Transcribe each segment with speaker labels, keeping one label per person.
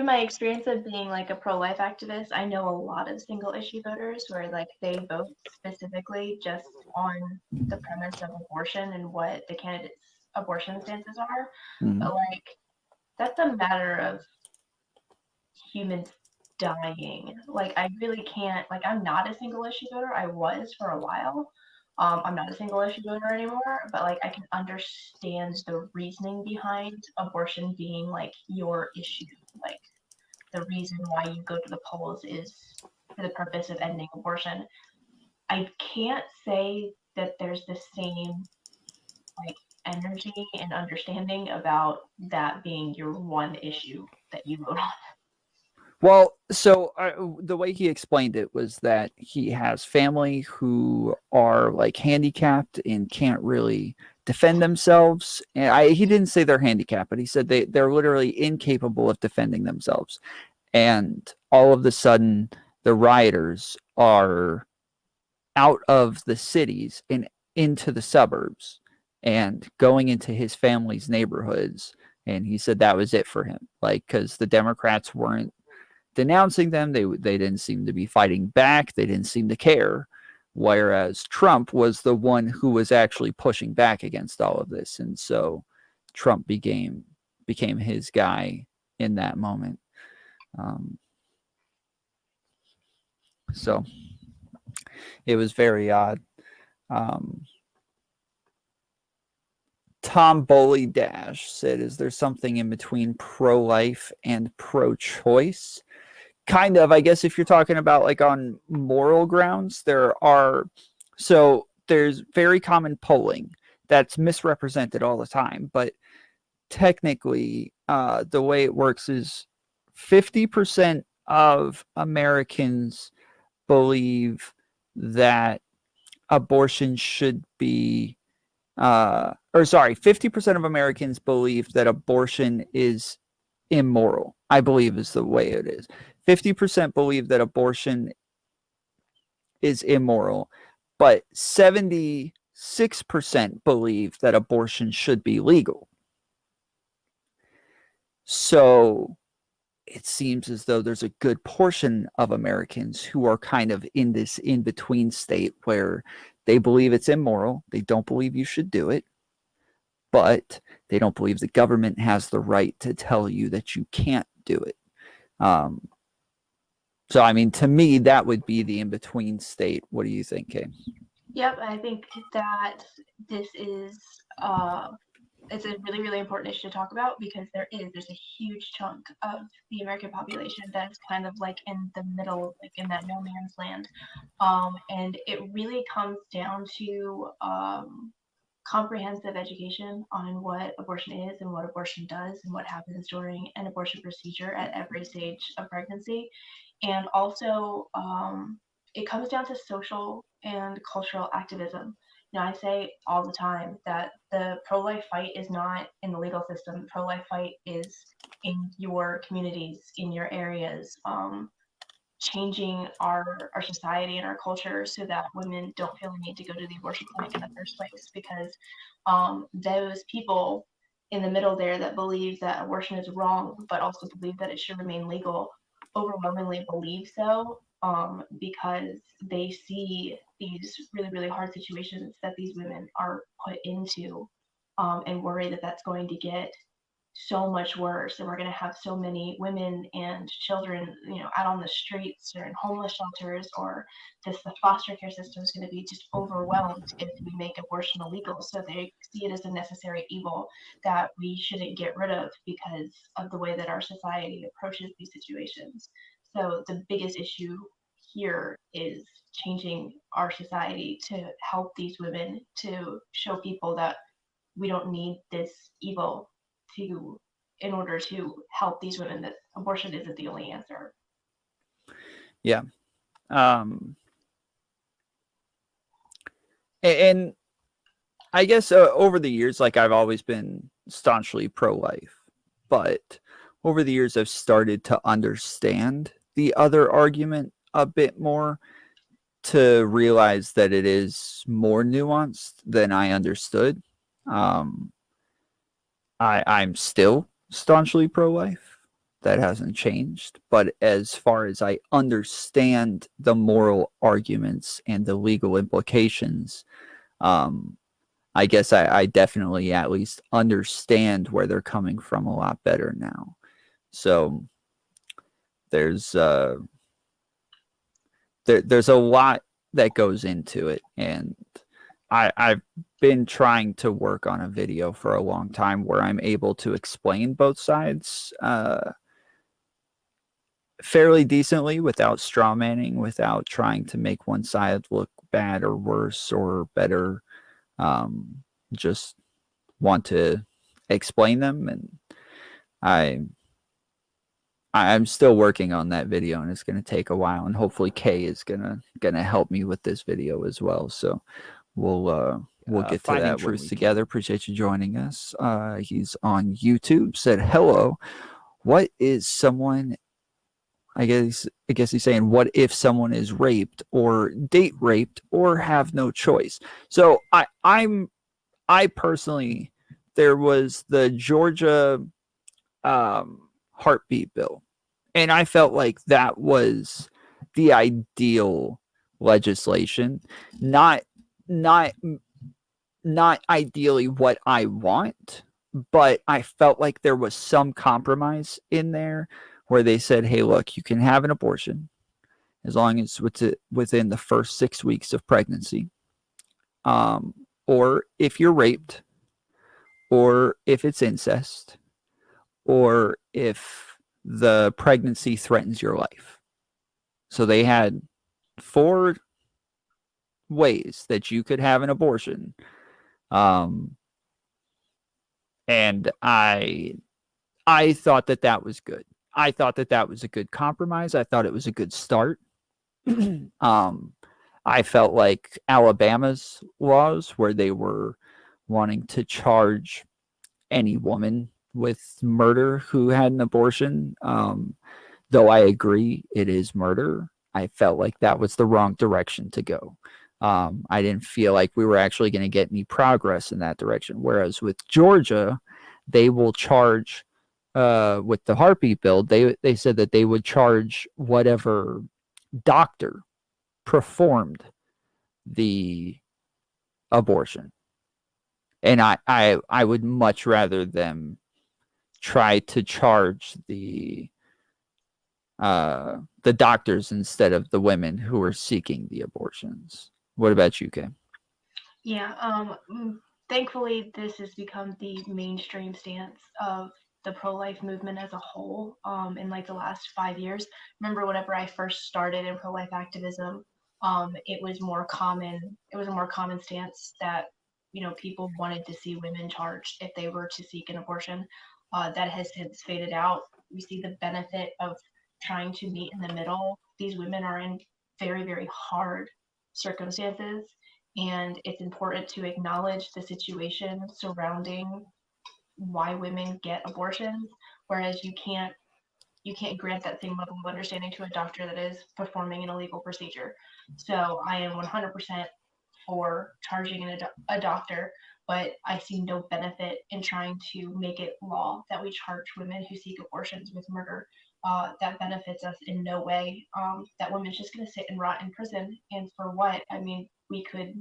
Speaker 1: through my experience of being like a pro-life activist, I know a lot of single issue voters where like they vote specifically just on the premise of abortion and what the candidate's abortion stances are. But like that's a matter of humans dying. Like I really can't, like I'm not a single issue voter. I was for a while. I'm not a single issue voter anymore, but like I can understand the reasoning behind abortion being like your issue. Like the reason why you go to the polls is for the purpose of ending abortion. I can't say that there's the same like energy and understanding about that being your one issue that you vote on.
Speaker 2: Well, so the way he explained it was that he has family who are like handicapped and can't really defend themselves. And he didn't say they're handicapped, but he said they're literally incapable of defending themselves. And all of a sudden, the rioters are out of the cities and into the suburbs and going into his family's neighborhoods. And he said that was it for him. Like, because the Democrats weren't denouncing them. They didn't seem to be fighting back. They didn't seem to care. Whereas Trump was the one who was actually pushing back against all of this. And so Trump became his guy in that moment. So it was very odd. Tom Boley Dash said, is there something in between pro-life and pro-choice? Kind of, I guess, if you're talking about like on moral grounds, there's very common polling that's misrepresented all the time, but technically the way it works is 50% of Americans believe that abortion should be 50% of Americans believe that abortion is immoral, I believe is the way it is. 50% believe that abortion is immoral, but 76% believe that abortion should be legal. So it seems as though there's a good portion of Americans who are kind of in this in-between state where they believe it's immoral, they don't believe you should do it, but they don't believe the government has the right to tell you that you can't do it. So, I mean, to me, that would be the in-between state. What do you think, Kay?
Speaker 1: Yep, I think that this is it's a really, really important issue to talk about because there's a huge chunk of the American population that's kind of like in the middle, like in that no man's land. And it really comes down to comprehensive education on what abortion is and what abortion does and what happens during an abortion procedure at every stage of pregnancy. And also, it comes down to social and cultural activism. I say all the time that the pro-life fight is not in the legal system. The pro-life fight is in your communities, in your areas, changing our society and our culture so that women don't feel the need to go to the abortion clinic in the first place, because those people in the middle there that believe that abortion is wrong but also believe that it should remain legal overwhelmingly believe so, because they see these really, really hard situations that these women are put into, and worry that that's going to get so much worse, and we're going to have so many women and children, out on the streets or in homeless shelters, or just the foster care system is going to be just overwhelmed if we make abortion illegal. So they see it as a necessary evil that we shouldn't get rid of because of the way that our society approaches these situations. So the biggest issue here is changing our society to help these women, to show people that we don't need this evil in order to help these women, that abortion isn't the only answer.
Speaker 2: Yeah. And I guess over the years, like I've always been staunchly pro-life, but over the years I've started to understand the other argument a bit more, to realize that it is more nuanced than I understood. I'm still staunchly pro-life, that hasn't changed. But as far as I understand the moral arguments and the legal implications, I guess I definitely at least understand where they're coming from a lot better now. So there's there's a lot that goes into it, and I've been trying to work on a video for a long time where I'm able to explain both sides fairly decently without strawmanning, without trying to make one side look bad or worse or better. Just want to explain them, and I I'm still working on that video, and it's going to take a while. And hopefully, Kay is gonna help me with this video as well. So we'll get to that truth together. Appreciate you joining us. He's on YouTube. Said hello. What is someone? I guess he's saying, what if someone is raped or date raped or have no choice? So I personally, there was the Georgia heartbeat bill, and I felt like that was the ideal legislation, not not not ideally what I want, but I felt like there was some compromise in there where they said, hey, look, you can have an abortion as long as it's within the first 6 weeks of pregnancy, or if you're raped, or if it's incest, or if the pregnancy threatens your life. So they had 4 ways that you could have an abortion. And I thought that was good. I thought that was a good compromise. I thought it was a good start. I felt like Alabama's laws, where they were wanting to charge any woman with murder who had an abortion, though I agree it is murder, I felt like that was the wrong direction to go. I didn't feel like we were actually going to get any progress in that direction. Whereas with Georgia, they will charge, with the heartbeat bill, they said that they would charge whatever doctor performed the abortion. And I would much rather them try to charge the doctors instead of the women who are seeking the abortions. What about you, Kay?
Speaker 1: Yeah, thankfully, this has become the mainstream stance of the pro-life movement as a whole, in like the last 5 years. Remember, whenever I first started in pro-life activism, it was more common. It was a more common stance that people wanted to see women charged if they were to seek an abortion. That has since faded out. We see the benefit of trying to meet in the middle. These women are in very, very hard circumstances, and it's important to acknowledge the situation surrounding why women get abortions, whereas you can't grant that same level of understanding to a doctor that is performing an illegal procedure. So I am 100% for charging a doctor, but I see no benefit in trying to make it law that we charge women who seek abortions with murder. That benefits us in no way. That woman's just going to sit and rot in prison, and for what? I mean, we could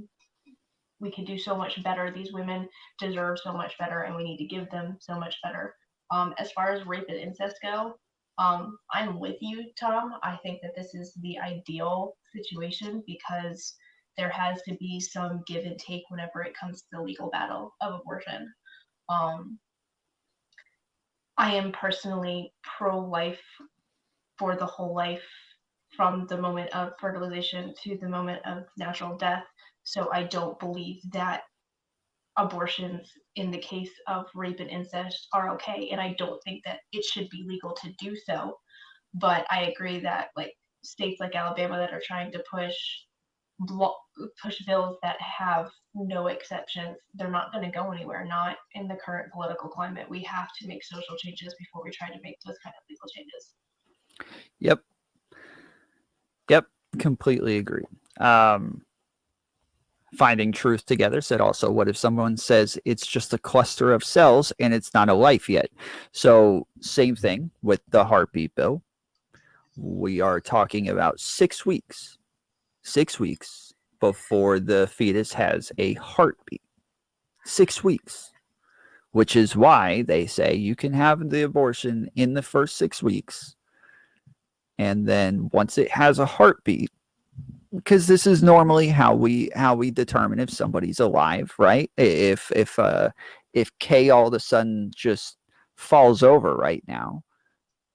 Speaker 1: do so much better. These women deserve so much better, and we need to give them so much better. As far as rape and incest go, I'm with you, Tom. I think that this is the ideal situation because there has to be some give and take whenever it comes to the legal battle of abortion. Um, I am personally pro-life for the whole life, from the moment of fertilization to the moment of natural death. So I don't believe that abortions in the case of rape and incest are okay, and I don't think that it should be legal to do so. But I agree that like states like Alabama that are trying to push bills that have no exceptions, they're not going to go anywhere. Not in the current political climate. We have to make social changes before we try to make those kind of legal changes.
Speaker 2: Yep, completely agree. Finding Truth Together said also, what if someone says it's just a cluster of cells and it's not a life yet? So, same thing with the heartbeat bill. We are talking about 6 weeks, 6 weeks before the fetus has a heartbeat. 6 weeks, which is why they say you can have the abortion in the first 6 weeks. And then once it has a heartbeat, because this is normally how we determine if somebody's alive, right? If Kay all of a sudden just falls over right now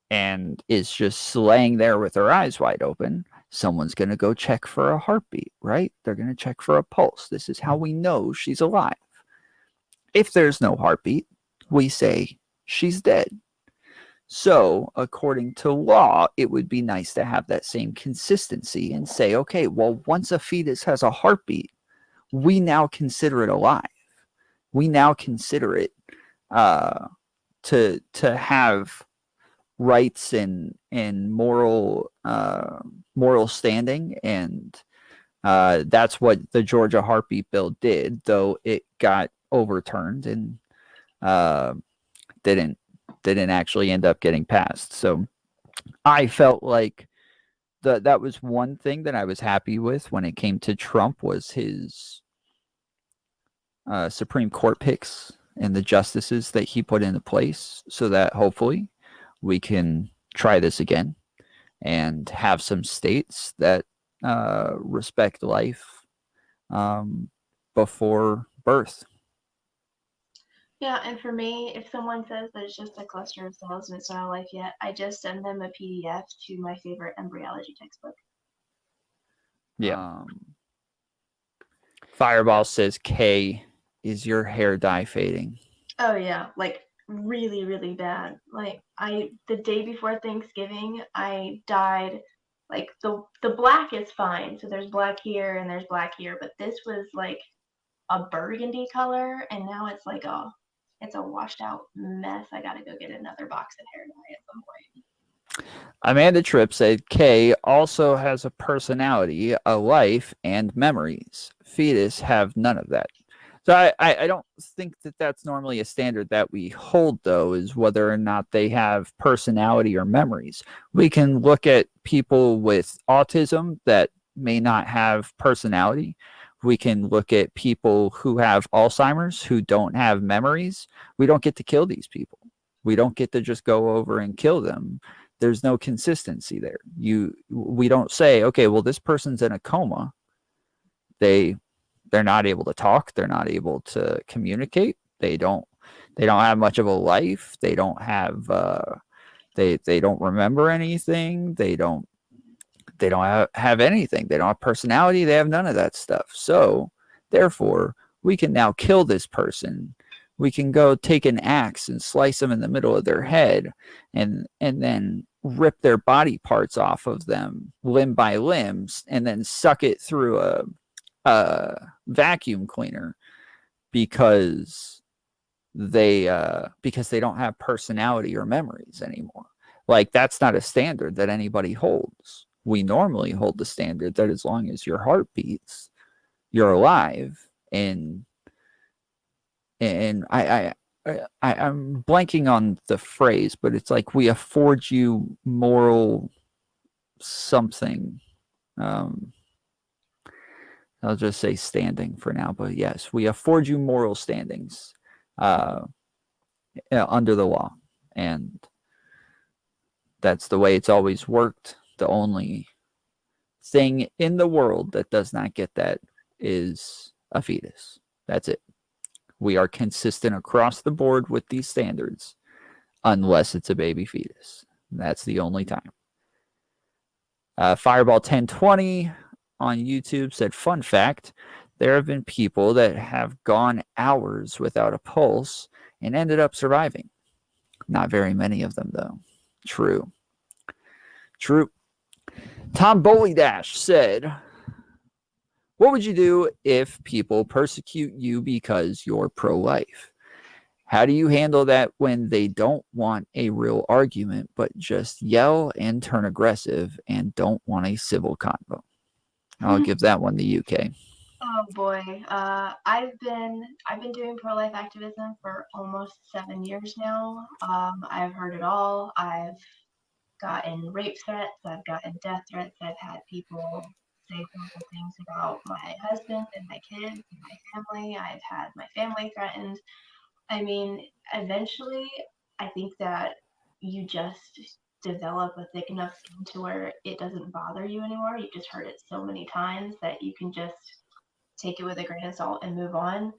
Speaker 2: and is just laying there with her eyes wide open, someone's going to go check for a heartbeat, right? They're going to check for a pulse. This is how we know she's alive. If there's no heartbeat, we say she's dead. So, according to law, it would be nice to have that same consistency and say, okay, well, once a fetus has a heartbeat, we now consider it alive. We now consider it to have rights and moral standing, and that's what the Georgia heartbeat bill did, though it got overturned and didn't actually end up getting passed. So I felt like that was one thing that I was happy with when it came to Trump, was his Supreme Court picks and the justices that he put into place, so that hopefully we can try this again and have some states that respect life before birth.
Speaker 1: Yeah, and for me, if someone says that it's just a cluster of cells and it's not a life yet, I just send them a PDF to my favorite embryology textbook.
Speaker 2: Yeah. Fireball says, K, is your hair dye fading?
Speaker 1: Oh yeah, like really, really bad. Like the day before Thanksgiving, I dyed, like the black is fine. So there's black here and there's black here, but this was like a burgundy color, and now it's like it's a washed out mess. I gotta go get another box of hair dye at some point.
Speaker 2: Amanda Tripp said, Kay also has a personality, a life, and memories. Fetus have none of that. So I don't think that that's normally a standard that we hold, though, is whether or not they have personality or memories. We can look at people with autism that may not have personality. We can look at people who have Alzheimer's who don't have memories. We don't get to kill these people. We don't get to just go over and kill them. There's no consistency there. We don't say, okay, well, this person's in a coma. They're not able to talk. They're not able to communicate. They don't have much of a life. They don't have they don't remember anything. They don't have anything. They don't have personality. They have none of that stuff. So therefore, we can now kill this person. We can go take an axe and slice them in the middle of their head, and then rip their body parts off of them limb by limb, and then suck it through a vacuum cleaner because they don't have personality or memories anymore. Like, that's not a standard that anybody holds. We normally hold the standard that as long as your heart beats, you're alive. And I'm blanking on the phrase, but it's like we afford you moral something. I'll just say standing for now, but yes, we afford you moral standings under the law, and that's the way it's always worked. The only thing in the world that does not get that is a fetus. That's it. We are consistent across the board with these standards, unless it's a baby fetus. That's the only time. Fireball 1020 on YouTube said, fun fact, there have been people that have gone hours without a pulse and ended up surviving. Not very many of them, though. True. Tom Boley Dash said, what would you do if people persecute you because you're pro-life? How do you handle that when they don't want a real argument, but just yell and turn aggressive and don't want a civil convo? I'll give that one to you, Kay.
Speaker 1: Oh boy, I've been doing pro-life activism for almost 7 years now. I've heard it all. I've gotten rape threats. I've gotten death threats. I've had people say horrible things about my husband and my kids and my family. I've had my family threatened. I mean, eventually, I think that you just develop a thick enough skin to where it doesn't bother you anymore. You've just heard it so many times that you can just take it with a grain of salt and move on.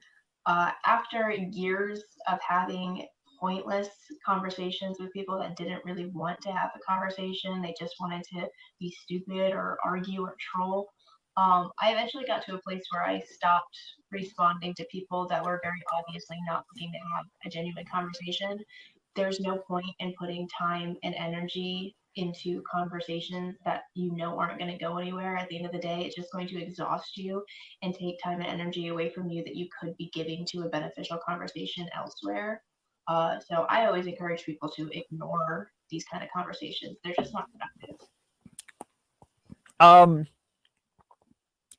Speaker 1: After years of having pointless conversations with people that didn't really want to have a conversation, they just wanted to be stupid or argue or troll. I eventually got to a place where I stopped responding to people that were very obviously not looking to have a genuine conversation. There's no point in putting time and energy into conversations that you know aren't going to go anywhere. At the end of the day, it's just going to exhaust you and take time and energy away from you that you could be giving to a beneficial conversation elsewhere. So I always encourage people to ignore these kind of conversations. They're just not productive.
Speaker 2: Um,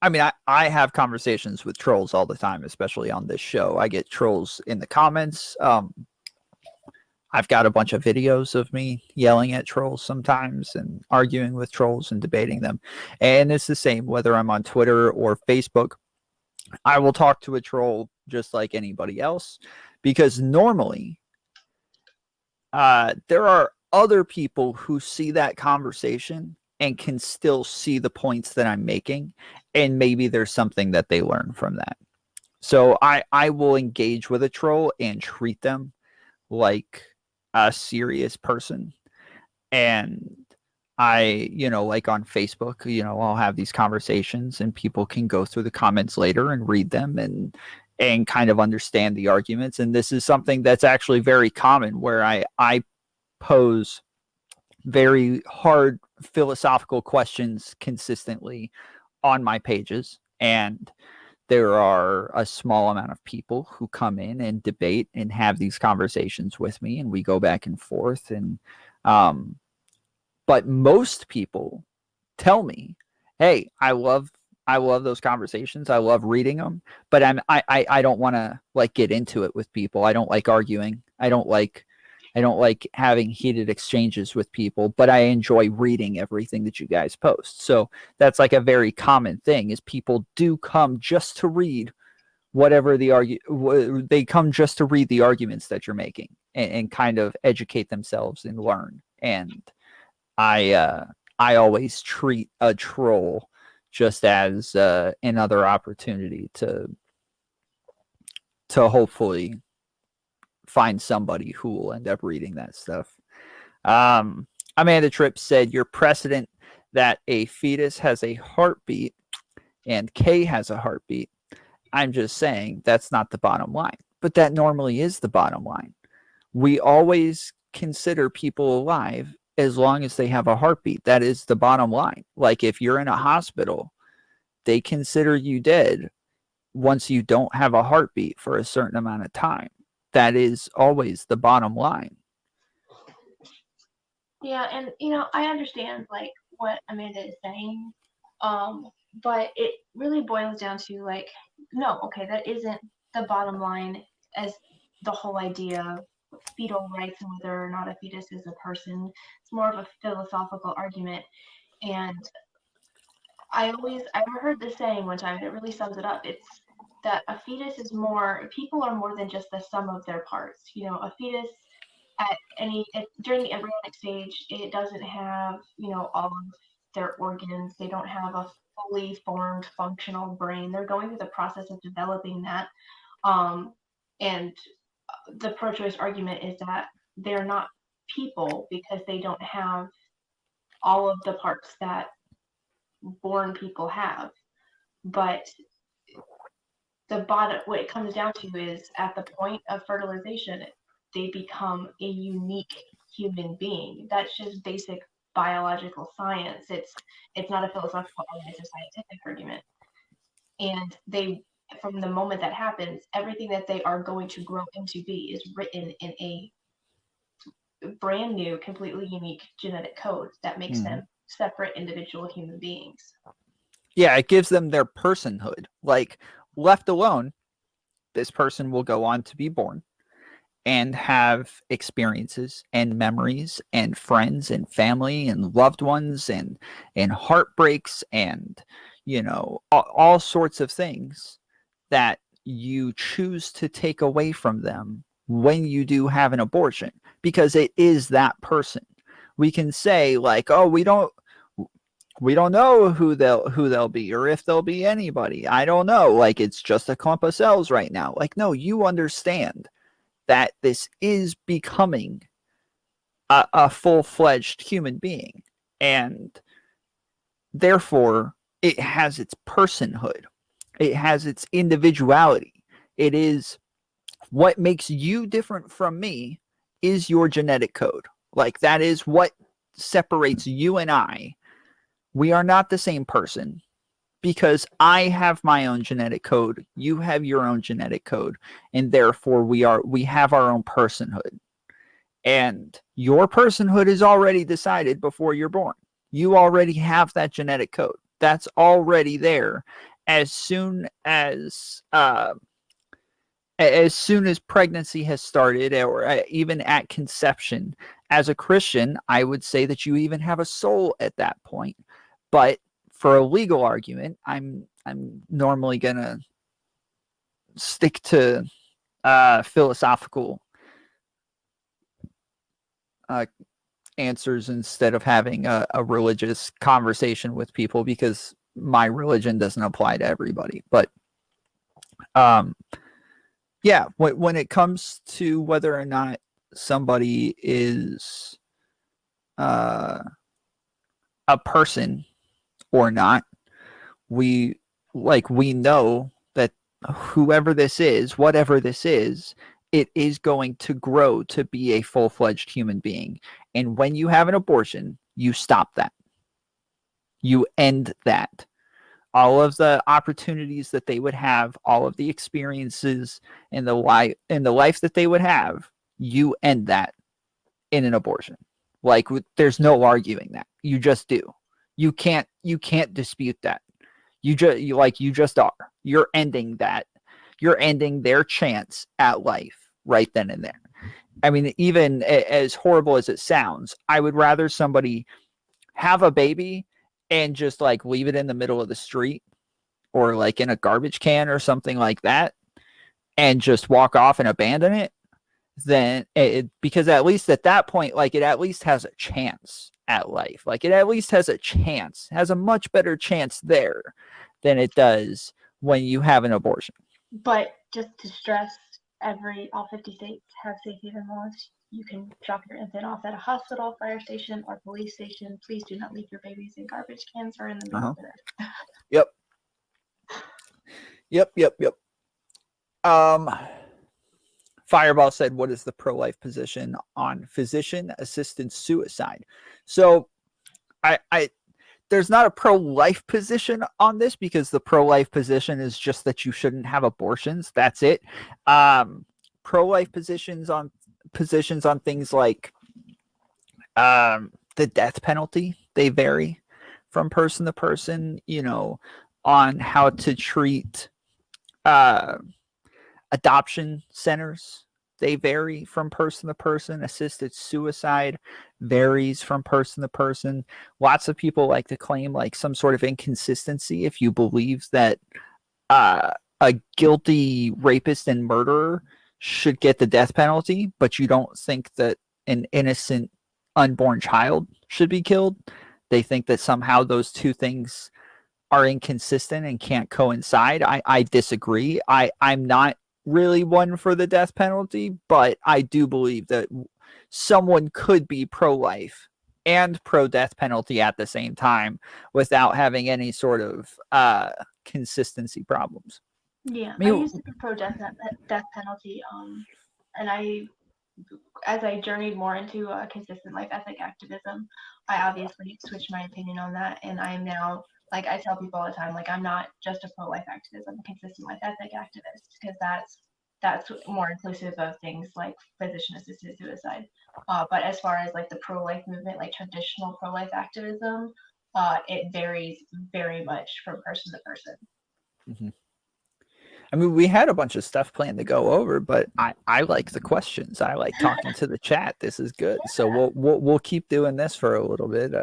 Speaker 2: I mean, I have conversations with trolls all the time, especially on this show. I get trolls in the comments. I've got a bunch of videos of me yelling at trolls sometimes and arguing with trolls and debating them. And it's the same whether I'm on Twitter or Facebook. I will talk to a troll just like anybody else because normally there are other people who see that conversation and can still see the points that I'm making. And maybe there's something that they learn from that. So I will engage with a troll and treat them like a serious person. And like on Facebook, I'll have these conversations and people can go through the comments later and read them and kind of understand the arguments. And this is something that's actually very common where I pose very hard philosophical questions consistently on my pages. And there are a small amount of people who come in and debate and have these conversations with me, and we go back and forth. And but most people tell me, "Hey, I love those conversations. I love reading them, but I don't want to like get into it with people. I don't like arguing. I don't like having heated exchanges with people, but I enjoy reading everything that you guys post." So that's like a very common thing is people do come just to read whatever they come just to read the arguments that you're making and kind of educate themselves and learn. And I always treat a troll just as another opportunity to hopefully find somebody who will end up reading that stuff. Amanda Tripp said, "Your precedent that a fetus has a heartbeat and K has a heartbeat. I'm just saying that's not the bottom line, but that normally is the bottom line. We always consider people alive as long as they have a heartbeat. That is the bottom line. Like if you're in a hospital, they consider you dead once you don't have a heartbeat for a certain amount of time. That is always the bottom line."
Speaker 1: Yeah, and I understand like what Amanda is saying, um, but it really boils down to like, no, okay, that isn't the bottom line as the whole idea of fetal rights and whether or not a fetus is a person. It's more of a philosophical argument, and I heard this saying one time, and it really sums it up. It's that a fetus is more, people are more than just the sum of their parts. A fetus during the embryonic stage, it doesn't have, all of their organs. They don't have a fully formed functional brain. They're going through the process of developing that. And the pro-choice argument is that they're not people because they don't have all of the parts that born people have. But what it comes down to is at the point of fertilization, they become a unique human being. That's just basic biological science. It's not a philosophical argument, it's a scientific argument. And they, from the moment that happens, everything that they are going to grow into be is written in a brand new, completely unique genetic code that makes them separate individual human beings.
Speaker 2: Yeah, it gives them their personhood. Like, left alone, this person will go on to be born and have experiences and memories and friends and family and loved ones and heartbreaks and all sorts of things that you choose to take away from them when you do have an abortion, because it is that person. We can say like, oh, we don't know who they'll be, or if they'll be anybody. I don't know. Like, it's just a clump of cells right now. Like, no, you understand that this is becoming a full-fledged human being, and therefore it has its personhood, it has its individuality. It is what makes you different from me is your genetic code. Like, that is what separates you and I. We are not the same person, because I have my own genetic code, you have your own genetic code, and therefore we have our own personhood. And your personhood is already decided before you're born. You already have that genetic code. That's already there. As soon as pregnancy has started, or even at conception, as a Christian, I would say that you even have a soul at that point. But for a legal argument, I'm normally gonna stick to philosophical uh, answers instead of having a religious conversation with people, because my religion doesn't apply to everybody. But um, yeah, when it comes to whether or not somebody is uh, a person or not, we we know that whoever this is, whatever this is, it is going to grow to be a full-fledged human being. And when you have an abortion, you stop that. You end that. All of the opportunities that they would have, all of the experiences in the life that they would have, you end that in an abortion. Like, there's no arguing that. You just do. You can't dispute that. You just are. You're ending that. You're ending their chance at life right then and there. I mean, even as horrible as it sounds, I would rather somebody have a baby and just like leave it in the middle of the street, or like in a garbage can or something like that, and just walk off and abandon it, then because at least at that point, like, it at least has a chance at life. Like, it at least has a chance, has a much better chance there than it does when you have an abortion.
Speaker 1: But just to stress, all 50 states have safe haven laws. You can drop your infant off at a hospital, fire station, or police station. Please do not leave your babies in garbage cans or in the middle
Speaker 2: Uh-huh.
Speaker 1: of the road.
Speaker 2: Yep. Yep. Fireball said, what is the pro-life position on physician-assisted suicide? So I there's not a pro-life position on this, because the pro-life position is just that you shouldn't have abortions. That's it. Pro-life positions on things like the death penalty, they vary from person to person. On how to treat uh, adoption centers, they vary from person to person. Assisted suicide varies from person to person. Lots of people like to claim like some sort of inconsistency if you believe that a guilty rapist and murderer should get the death penalty, but you don't think that an innocent unborn child should be killed. They think that somehow those two things are inconsistent and can't coincide. I disagree. I'm not really one for the death penalty, but I do believe that someone could be pro-life and pro-death penalty at the same time without having any sort of consistency problems.
Speaker 1: Yeah,
Speaker 2: I
Speaker 1: I
Speaker 2: mean,
Speaker 1: used to be pro death penalty. And as I journeyed more into consistent life ethic activism, I obviously switched my opinion on that, and I am now, like, I tell people all the time, like, I'm not just a pro life activist, I'm a consistent life ethic activist, because that's more inclusive of things like physician assisted suicide. But as far as like the pro life movement, like traditional pro life activism, it varies very much from person to person.
Speaker 2: Mm-hmm. I mean, we had a bunch of stuff planned to go over, but I like the questions. I like talking to the chat. This is good. So we'll keep doing this for a little bit.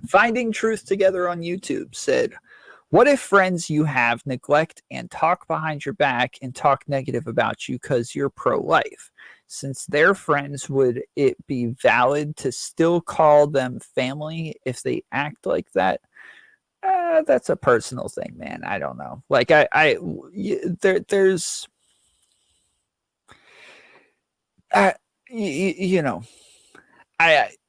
Speaker 2: Finding Truth Together on YouTube said, "What if friends you have neglect and talk behind your back and talk negative about you because you're pro-life? Since they're friends, would it be valid to still call them family if they act like that?" That's a personal thing, man. I don't know. Like there's, you know,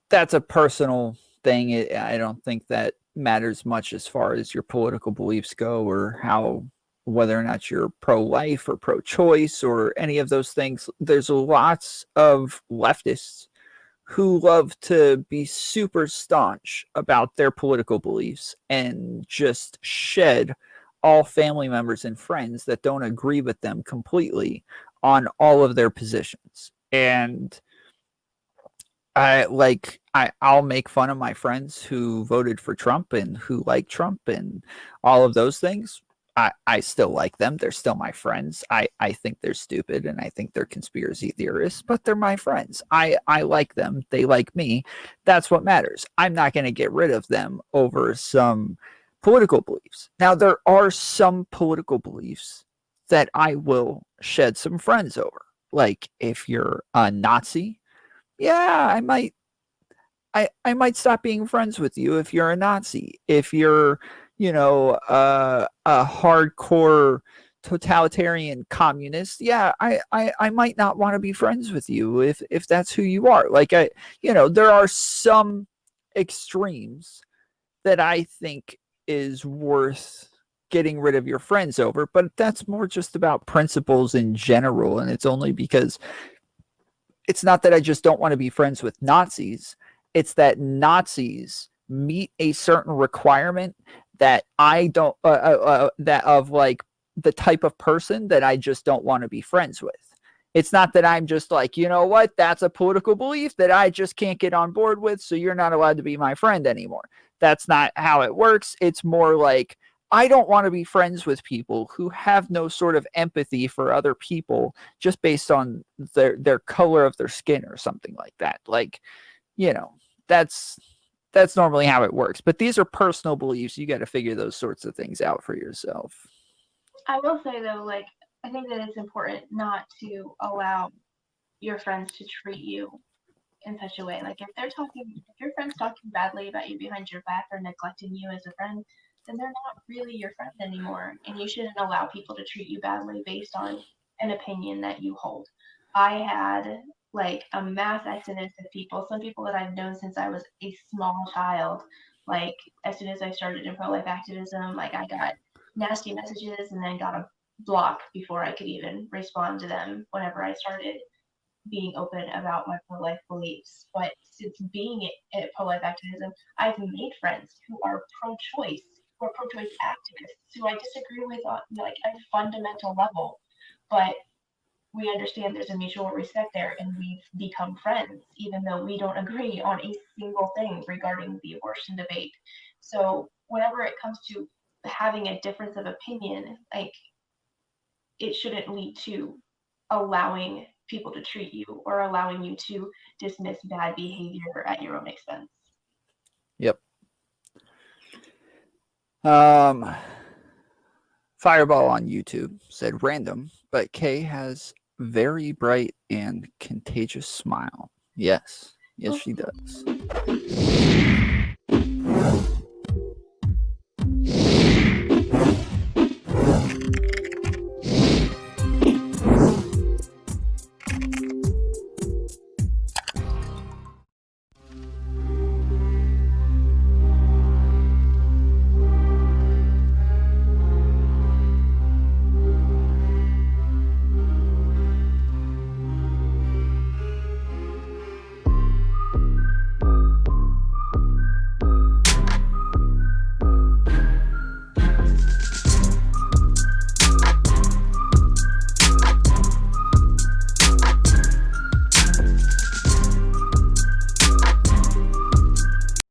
Speaker 2: that's a personal thing. I don't think that matters much as far as your political beliefs go, or how, whether or not you're pro-life or pro-choice or any of those things. There's lots of leftists who love to be super staunch about their political beliefs and just shed all family members and friends that don't agree with them completely on all of their positions. And I'll make fun of my friends who voted for Trump and who like Trump and all of those things. I still like them. They're still my friends. I think they're stupid and I think they're conspiracy theorists, but they're my friends. I like them. They like me. That's what matters. I'm not going to get rid of them over some political beliefs. Now, there are some political beliefs that I will shed some friends over. Like if you're a Nazi, yeah, I might stop being friends with you if you're a Nazi. If you're, a hardcore totalitarian communist, yeah, I might not want to be friends with you if that's who you are. Like there are some extremes that I think is worth getting rid of your friends over, but that's more just about principles in general, and it's only because it's not that I just don't want to be friends with Nazis. It's that Nazis meet a certain requirement that I don't, that of like the type of person that I just don't want to be friends with. It's not that I'm just like, you know what, that's a political belief that I just can't get on board with, so you're not allowed to be my friend anymore. That's not how it works. It's more like, I don't want to be friends with people who have no sort of empathy for other people just based on their color of their skin or something like that. Like, you know, that's normally how it works. But these are personal beliefs. You got to figure those sorts of things out for yourself.
Speaker 1: I will say though, like, I think that it's important not to allow your friends to treat you in such a way. Like if your friend's talking badly about you behind your back or neglecting you as a friend, then they're not really your friend anymore. And you shouldn't allow people to treat you badly based on an opinion that you hold. I had like a mass exodus of people, some people that I've known since I was a small child. Like as soon as I started in pro-life activism, like I got nasty messages and then got a block before I could even respond to them whenever I started being open about my pro-life beliefs. But since being at pro-life activism, I've made friends who are pro-choice, who are pro-choice activists, who I disagree with on like a fundamental level. But we understand there's a mutual respect there, and we've become friends, even though we don't agree on a single thing regarding the abortion debate. So whenever it comes to having a difference of opinion, like it shouldn't lead to allowing people to treat you or allowing you to dismiss bad behavior at your own expense.
Speaker 2: Yep. Fireball on YouTube said random, but Kay has very bright and contagious smile. Yes. Yes, she does.